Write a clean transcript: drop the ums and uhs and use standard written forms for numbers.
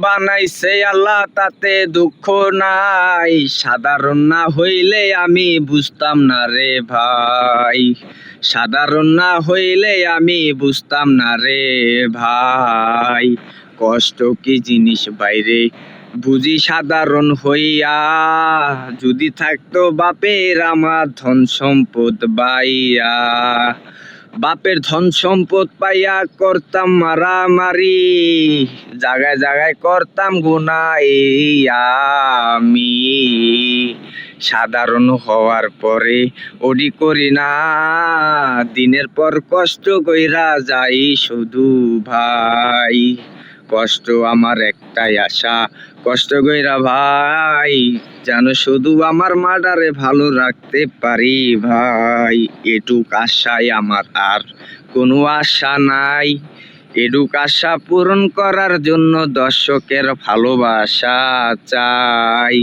বানাইছে আল্লাহ তাতে দুঃখ নাই, সাধারণ না হইলে আমি বুঝতাম না রে ভাই, সাধারণ না হইলে আমি বুঝতাম না রে ভাই। কষ্ট কি জিনিস বাইরে বুঝি সাধারণ হইয়া, যদি থাকতো বাপের আমার ধন সম্পদ বাইয়া, বাপের ধন সম্পদ পাইয়া করতাম মারামারি, জায়গায় জায়গায় করতাম গুনাহ এই আমি, সাধারণ হওয়ার পরে ওডি করি না, দিনের পর কষ্ট কইরা যাই শুধু ভাই। কষ্ট আমার একটাই আশা, কষ্ট কইরা ভাই যেন শুধু আমার মাডারে ভালো রাখতে পারি ভাই, এটুক আশাই আমার, আর কোনো আশা নাই। এটুক আশা পূরণ করার জন্য দর্শকের ভালোবাসা চাই।